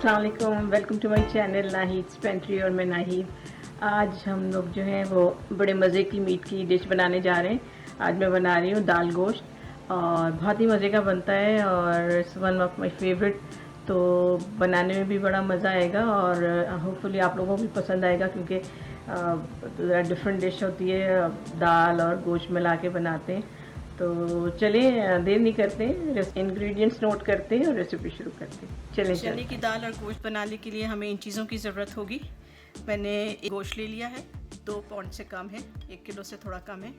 अस्सलाम वालेकुम, welcome to my channel Nahid Pantry और मैं नाहिद। आज हम लोग जो है वो बड़े मज़े की मीट की डिश बनाने जा रहे हैं। आज मैं बना रही हूँ दाल गोश्त और बहुत ही मज़े का बनता है और it's one of my favourite. तो बनाने में भी बड़ा मज़ा आएगा और होपफुली आप लोगों को भी पसंद आएगा क्योंकि डिफरेंट डिश होती है, दाल और गोश्त मिला के बनाते हैं। तो चलिए देर नहीं करते, इंग्रेडिएंट्स नोट करते हैं और रेसिपी शुरू करते हैं। चलें चने की दाल और गोश्त बनाने के लिए हमें इन चीज़ों की ज़रूरत होगी। मैंने एक गोश्त ले लिया है, 2 पाउंड से कम है, 1 किलो से थोड़ा कम है।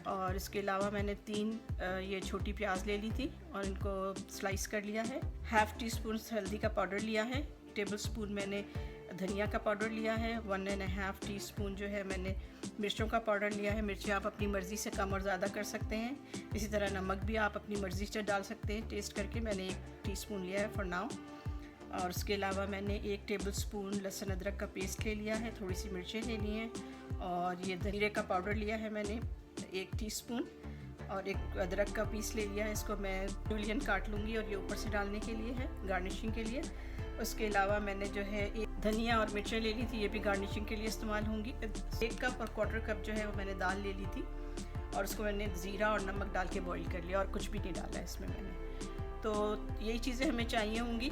और इसके अलावा मैंने 3 ये छोटी प्याज ले ली थी और इनको स्लाइस कर लिया है। हाफ़ टी स्पून हल्दी का पाउडर लिया है, टेबल स्पून मैंने धनिया का पाउडर लिया है, 1.5 टी स्पून जो है मैंने मिर्चों का पाउडर लिया है। मिर्ची आप अपनी मर्ज़ी से कम और ज़्यादा कर सकते हैं। इसी तरह नमक भी आप अपनी मर्ज़ी से डाल सकते हैं टेस्ट करके। मैंने 1 टीस्पून लिया है फॉर नाउ। और उसके अलावा मैंने 1 टेबल स्पून लहसुन अदरक का पेस्ट ले लिया है, थोड़ी सी मिर्चें लेनी है और ये जीरे का पाउडर लिया है मैंने 1 टीस्पून और एक अदरक का पीस ले लिया है। इसको मैं जूलियन काट लूँगी और ये ऊपर से डालने के लिए है, गार्निशिंग के लिए। उसके अलावा मैंने जो है एक धनिया और मिर्चें ले ली थी, ये भी गार्निशिंग के लिए इस्तेमाल होंगी। 1 कप और 1/4 कप जो है वो मैंने दाल ले ली थी और उसको मैंने ज़ीरा और नमक डाल के बॉईल कर लिया और कुछ भी नहीं डाला इसमें मैंने। तो यही चीज़ें हमें चाहिए होंगी।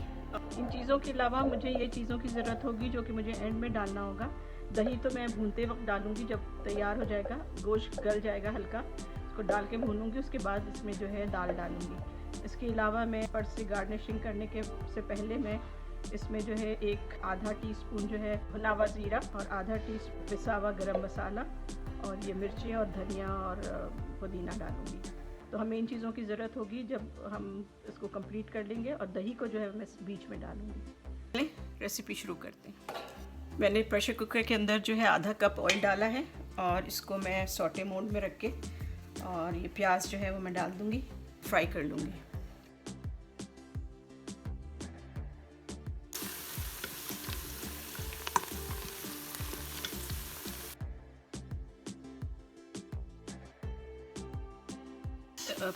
इन चीज़ों के अलावा मुझे ये चीज़ों की ज़रूरत होगी जो कि मुझे एंड में डालना होगा। दही तो मैं भूनते वक्त डालूँगी, जब तैयार हो जाएगा, गोश्त गल जाएगा हल्का, इसको डाल के भूनूँगी, उसके बाद इसमें जो है दाल डालूँगी। इसके अलावा मैं ऊपर से गार्निशिंग करने के से पहले मैं इसमें जो है एक आधा टीस्पून जो है भुना हुआ ज़ीरा और आधा टीस्पून पिसा हुआ गरम मसाला और ये मिर्चें और धनिया और पुदीना डालूँगी। तो हमें इन चीज़ों की ज़रूरत होगी जब हम इसको कंप्लीट कर लेंगे और दही को जो है मैं बीच में डालूँगी। रेसिपी शुरू करते हैं। मैंने प्रेशर कुकर के अंदर जो है आधा कप ऑयल डाला है और इसको मैं सौटे मोड में रख के और ये प्याज जो है वो मैं डाल दूँगी, फ्राई कर लूँगी।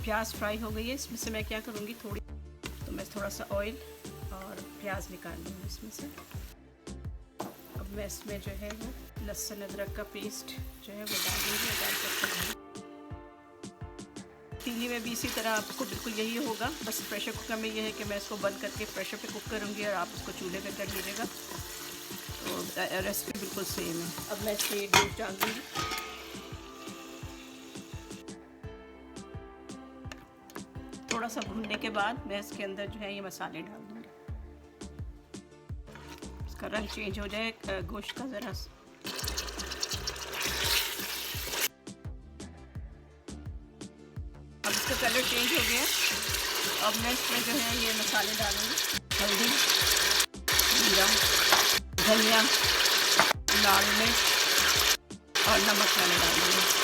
प्याज फ्राई हो गई है, इसमें से मैं क्या करूँगी, तो मैं थोड़ा सा ऑयल और प्याज निकाल लूँगी इसमें से। अब मैं इसमें जो है वो लहसुन अदरक का पेस्ट जो है वो डाल दूँगी। डाल कर पतीली में भी इसी तरह आपको बिल्कुल यही होगा, बस प्रेशर कुकर में ये है कि मैं इसको बंद करके प्रेशर पे कुक करूँगी और आप इसको चूल्हे पे कर लीजिएगा। तो रेसिपी बिल्कुल सेम है। अब मैं इसमें गोश्त डाल दूँगी। थोड़ा सा भूनने के बाद मैं इसके अंदर जो है ये मसाले डाल दूँगी। इसका रंग चेंज हो जाए गोश्त का ज़रा। अब इसका कलर चेंज हो गया। अब मैं इसमें जो है ये मसाले डालूँगी, हल्दी, जीरा, धनिया, लाल मिर्च और नमक मैंने डाल दूँगी।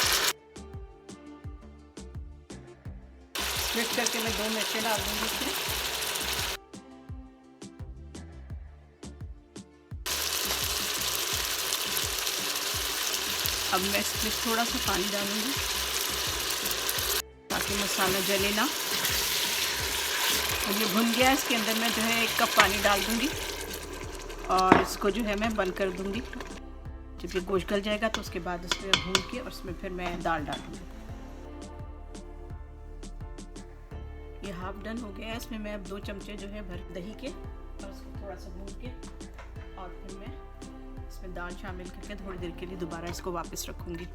मिक्स करके मैं 2 मिर्चें डाल दूँगी इसमें। अब मैं इसमें थोड़ा सा पानी डालूँगी ताकि मसाला जले ना। और ये भुन गया, इसके अंदर मैं जो है 1 कप पानी डाल दूँगी और इसको जो है मैं बंद कर दूँगी। जब ये गोश्त गल जाएगा तो उसके बाद इसमें भून के और उसमें फिर मैं दाल डालूँगी। ये हाफ डन हो गया है। इसमें मैं अब 2 चमचे जो है भर दही के और उसको थोड़ा सा भून के और फिर मैं इसमें दाल शामिल करके थोड़ी देर के लिए दोबारा इसको वापस रखूँगी।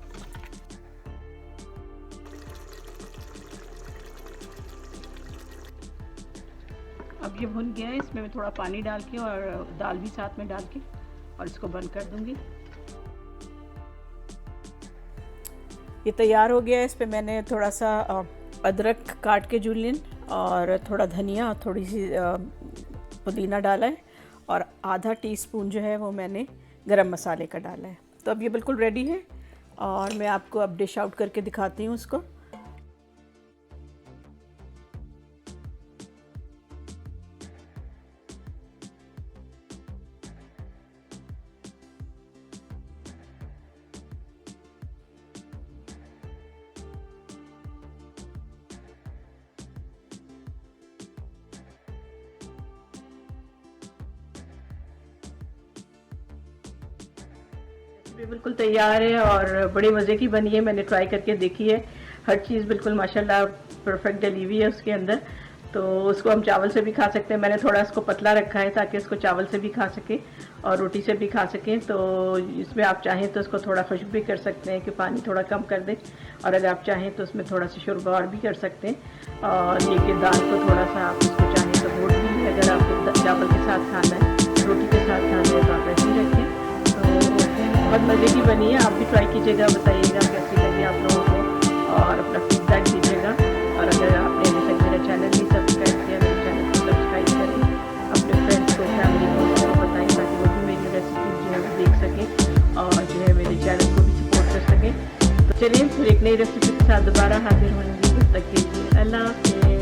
अब ये भुन गया है, इसमें मैं थोड़ा पानी डाल के और दाल भी साथ में डाल के और इसको बंद कर दूँगी। ये तैयार हो गया है। इस पर मैंने थोड़ा सा अदरक काट के जूलियन और थोड़ा धनिया और थोड़ी सी पुदीना डाला है और आधा टीस्पून जो है वो मैंने गरम मसाले का डाला है। तो अब ये बिल्कुल रेडी है और मैं आपको अब डिश आउट करके दिखाती हूँ उसको। रेसिपी बिल्कुल तैयार है और बड़े मज़े की बनी है। मैंने ट्राई करके देखी है, हर चीज़ बिल्कुल माशाल्लाह परफेक्ट डली हुई है उसके अंदर। तो उसको हम चावल से भी खा सकते हैं। मैंने थोड़ा इसको पतला रखा है ताकि इसको चावल से भी खा सके और रोटी से भी खा सकें। तो इसमें आप चाहें तो इसको थोड़ा खुश्क भी कर सकते हैं कि पानी थोड़ा कम कर दें, और अगर आप चाहें तो उसमें थोड़ा सा शोरबा और भी कर सकते हैं। और लेके दाल को थोड़ा सा आप इसको चाहें तो घोट भी, अगर आपको चावल के साथ खाना है, रोटी के साथ खाना है तो आप ऐसे ही रखें। तो बहुत मज़े की बनी है, आप भी ट्राई कीजिएगा, बताइएगा कैसी लगी आप लोगों को और अपना फीडबैक दीजिएगा। और अगर आपने अभी तक मेरा चैनल नहीं सब्सक्राइब किया, मेरे चैनल को सब्सक्राइब करें, अपने फ्रेंड्स को, फैमिली को बताएं ताकि वो भी मेरी रेसिपी जो है वो देख सकें और जो है मेरे चैनल को भी सपोर्ट कर सकें। तो चलिए फिर एक नई रेसिपी के साथ दोबारा हाजिर होंगे, तब तक के लिए अल्लाह हाफ़िज़।